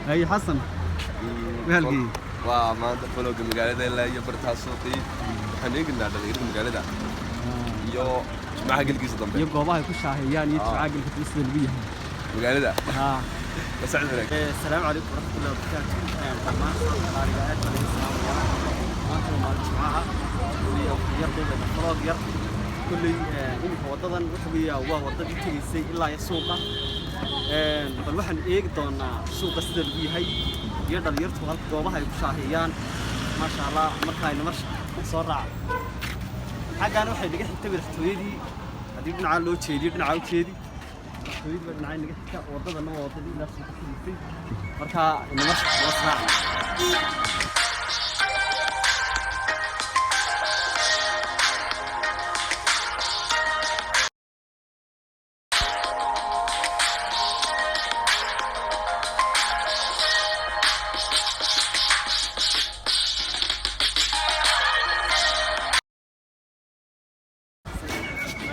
أي حسن وهالقي وما أنت فلوق المقالة إلا يبرتها الصوتي حنيق النادي غير المقالة يو ما حق القيس ضمن يبقى والله كل شاهيان يتعاقل في الاسم البيه مقالة ها بس عندك السلام عليكم ورحمة الله وبركاته طبعا قارئات الإسلام ما أنتم ما تسمعها يرضي بالفراغ يرضي كل إنك وضدًا وحبي وضد تجلسي إلا يسوقه بل وحن دون سوق السلبي هاي يقدر يرتوى القوة هاي بشاهيان ما شاء الله مركاين مرش صرع حاجة أنا واحد نجح تبي الحتويدي هدي بنع لو تشيدي بنع أو تشيدي الحتويدي بنع نجح وضد أنا وضد إلا سوق السلبي مركا إنه مرش وصرع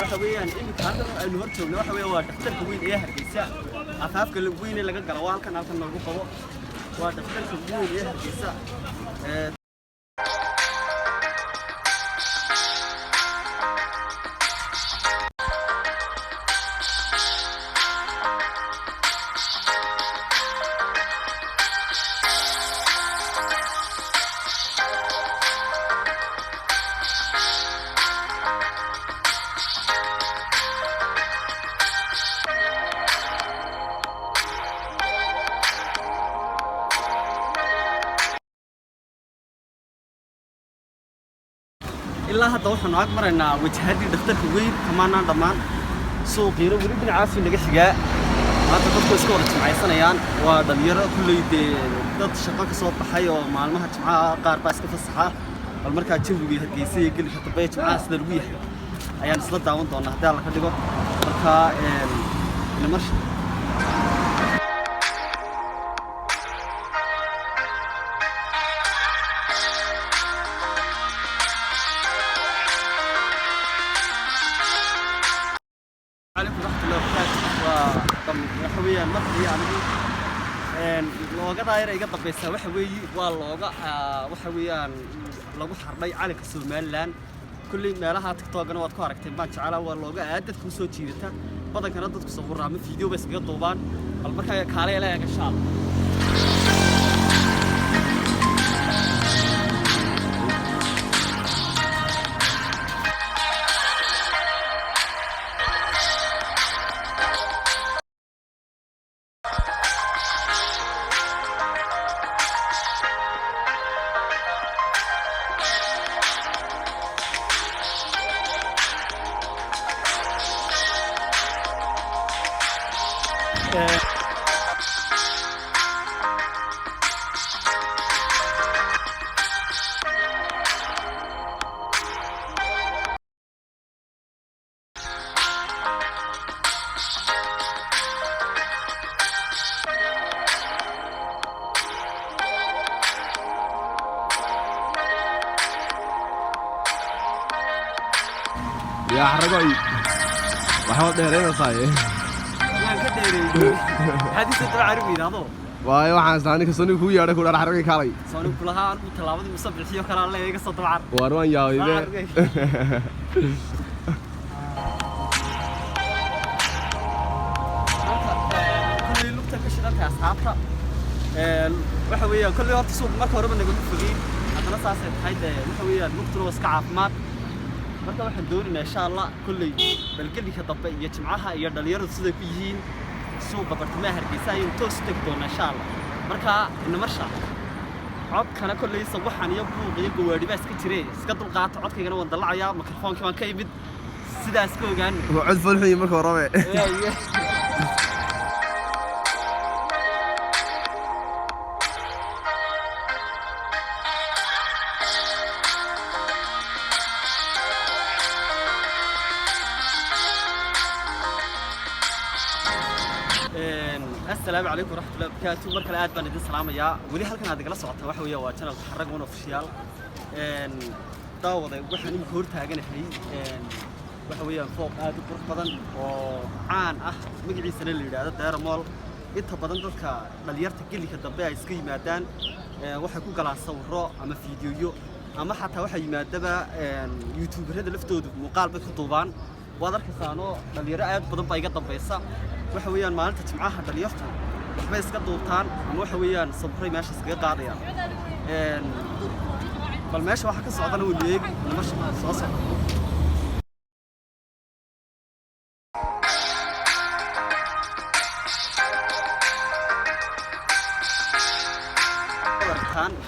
وحويان إنك هذا النورتو لو حوي ودفتر كوين إيه هرجيسة أفاف كل كوين اللي جا جروال كان عارف إنه يروح هو ودفتر كوين إيه هرجيسة إلا هذا وحنا أكبر إن وجهاتي دكتور كوين كمان ضمان سوق يرو وريد عاصي نجح جاء هذا دكتور سكورت معي سنيان ودليرة كل يد ضد شقاق صوت حي ومعلومات مع قارباس كيف الصحة والمركز تشوف بيه الجيسي يقول لك طبيعة مع سلبية أيام سلطة داون طونا هذا الله كده مركز المرش عليكم ورحمة الله وبركاته وحويان مرحبا يعني لوجا داير إيجا طبيسة وحوي واللوجا وحويان لوجا حربي على كسومالان كل ما لها تكتوك أنا واتكارك تبان على واللوجا عادة كوسو تشيرتها بدل كان ردت كسبور رامي فيديو بس قد طوبان البركة كاري لا يا شال يا حرقوي وحوض دهرين صاير يا كديري هذه ستر عربي هذا واي waxaan saani ka soo ku yaadhay ku dhar xarqay kaalay soo kulaha anu talaabadii musabbixiyo kala la iga soo dabcar warwan yaawide kulli lugta ka shiranta asxaabta waxa weeyaan kulli horta suuq marka hore naga fogeen hadana saasay tahay waxa weeyaan lugtuna iska caafimaad marka waxaan doonaynaa insha Allah kulli balgelika dambe iyo jimcaha iyo dhalinyaradu sida ku yihiin suuqa bartamaha Hargeysa ay toos tag doona insha Allah marka in marsha codkana kulli sawaxan iyo buuq iyo gawaadhi baa iska jirey iska dulqaato codkaygana waan dalacayaa mikrofoonka waan ka imid sidaas ka ogaan cod falxiyo marka hore السلام عليكم ورحمة الله وبركاته مركز الآن بندي السلام يا ولي هل كان هذا جلسة وقتها وحوي واتنا تحرك من أوفيشيال داود وحنا نقول تاجنا هي وحوي فوق هذا كرة بدن وعان مقعي سنة اللي هذا داير مال inta badan dadka dhalinyarta gelika dambe ay iska yimaadaan waxay ku galaan sawirro ama fiidiyoyo ama xataa waxay yimaadaba youtuberada laftoodu muuqaal bay ku duubaan waad arkaysaanoo dhalinyaro aad badan baa iga dambaysa waxa weeyaan maalinta jimcaha dhalinyartu waxbay iska duubtaan ama waxa weeyaan sawirray meesha iskaga qaadayaan bal meesha waxa ka socdana wuu leegi nolosha soo socda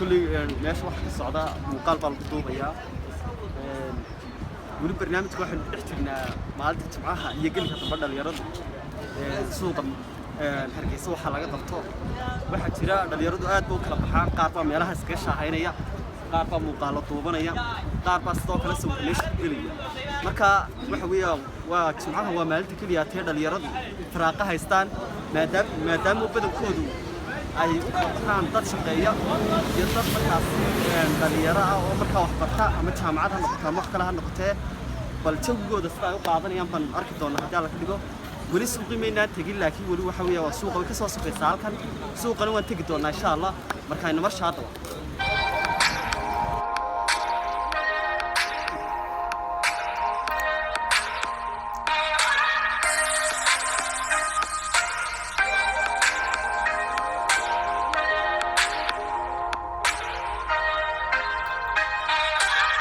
كل ماشي واحد الصعداء مقالبة القطوبية ولي برنامج واحد احتجنا معالجة معاها يقل كتبرد اليرد سوق الحركيسة وحلاقة ضغطه واحد شراء اليرد آد بوك لبحان قاربة ميراها سكشة هينية قاربة مقالة طوبانية قاربة ستوك لسه ليش كلية مركا وحوية وجمعها ومالتي كلية تهرد اليرد فراقها يستان ما دام وبدو كودو ay u qabtaan dad shaqeeya iyo dad markaas dhalinyaro ah oo markaa wax barta ama jaamacad ha noqoto ama wax kale ha noqotee bal jawgooda sida ay u qaadanayaan baan arki doonaa haddii alla ka dhigo weli suuqii maynaan tegin laakiin weli waxa weeya waa suuqa way ka soo safaysaa halkan suuqana waan tegi doonaa insha allah marka aynu marsha haddaba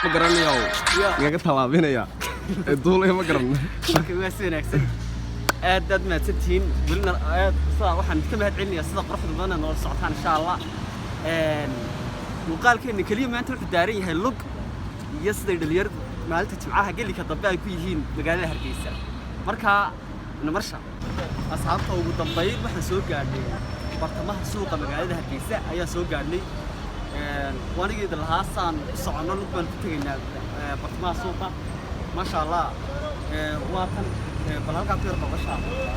ما قررنا يا قلت طلابين يا الدول ما قررنا ما سوينا أحسن أدد ما تتين قلنا صار واحد كم هالعلني أصدق روح ضمنا نور صعطان إن شاء الله وقال كأن كل يوم ما أنت الدارين هاللق يصدر اليرد ما قلت معاها قال لي كطبيعة يكون مقال لها رئيسة مركها نمرشة أصحابها وطبيعين وإحنا سوق قاعدين برتمها سوق مقال لها رئيسة أي سوق قاعدين وانا قيد الهاسان صعنا لقبان تتغينا برتمها سوقا ما شاء الله واتن بلالقا بيرقى ما شاء الله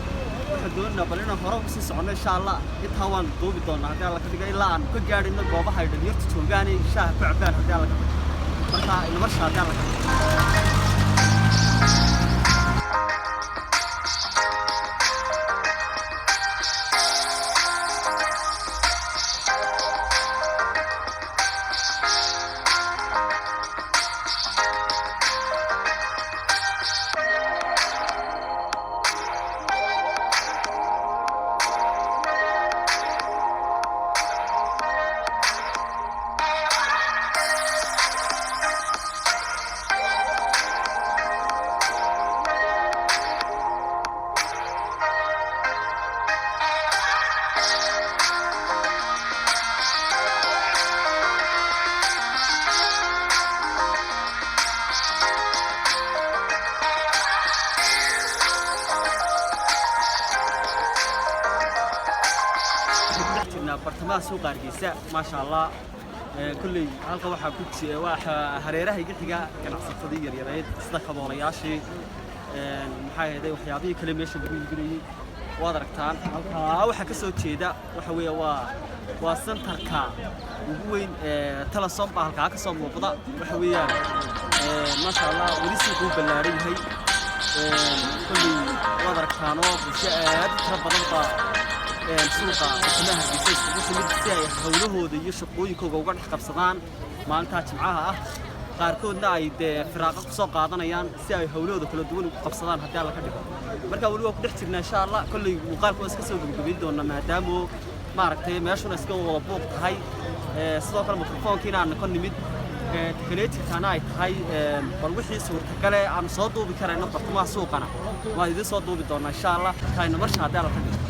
وحدونا بلنا فرق بسي صعنا إن شاء الله يتهوان دوبي دونا هدي الله كدقا إلا أن كل قاعدين القوبة هاي دليرت توقاني شاه بعبان هدي الله كدقا مرتا إنه مرشا هدي الله كدقا برتمها سوق هرقيسة ما شاء الله كل halka waxa ku jira waxa hareeraha iga xiga ganacsatada yaryar sida kaboolayaashii maxay ahayd waxyaabihii kale meesha lagu iibinayay waad aragtaan halka waxa ka soo jeeda waxa weeye waa centerka ugu weyn Telesom baa halka ka soo muuqda waxa weeyaan ma sha Allah wali si uu balaaran yahay kulli waad aragtaan oo bulshada aad badan baa suuqa bartamaha hargeysa ugu timid si ay hawlahooda iyo shaqooyinkooda uga dhex qabsadaan maalinta jimcaha ah qaarkoodna ay firaaqo ku soo qaadanayaan si ay hawlahooda kala duwan ugu qabsadaan haddii alla ka dhigo marka wali waa ku dhex jirnaa insha Allah kulli muuqaalku iska soo gudbin doona maadaama maaragtay meeshuna iska wada buuq tahay sidoo kale mikrofoonkiina aan ka nimid teknolojiyadana ay tahay bal wixii suurtagal ah aan soo duubi karayno bartamaha suuqana waa idin soo duubi doona insha Allah kayna marsha haddii alla ka dhigo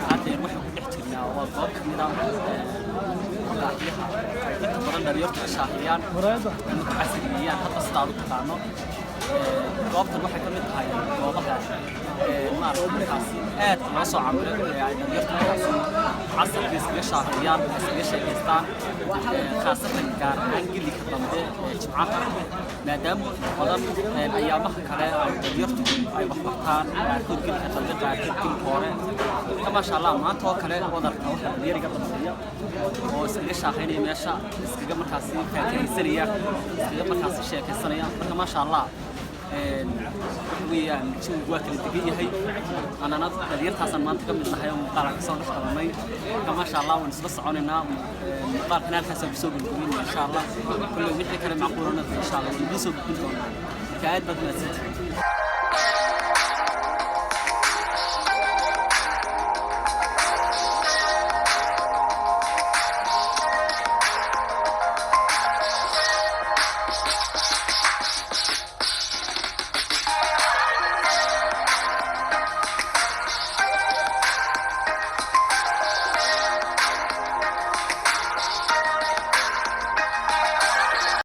هذا يروح ويحتجنا وضوء نظام مقاهيها inta badan dhalinyarta shaahiyan casriyan hadda sidaad u taqaano goobtan waxay ka mid tahay goobaha markaasi aad loo soo camiray dhalinyarta casriga iskaga shaahiyaan iskaga sheekeystaan khaasatan gaar ahaan gilika dambe jimcaha maadaama badan ayaamaha kale ay dhalinyartu ay wax bartaan qaarkood gilika dambe qaarkood gilika hore ma sha Allah maanta oo kale wadarka waxa dhalinyariga dambeeya oo iskaga shaahaynaya meesha iskaga markaasi faakaysanaya iskaga markaasi sheekaysanaya marka ma sha Allah ويان شو واكل الدقيقة هي أنا نظرت حسن ما تكمل لها يوم طالع كسر خلاني كما شاء الله ونسبس عوننا طالع هنا الحسب سوق الجميل إن شاء الله كل يوم كلام معقولنا إن شاء الله ونبيسوا بالكون كعاد بدنا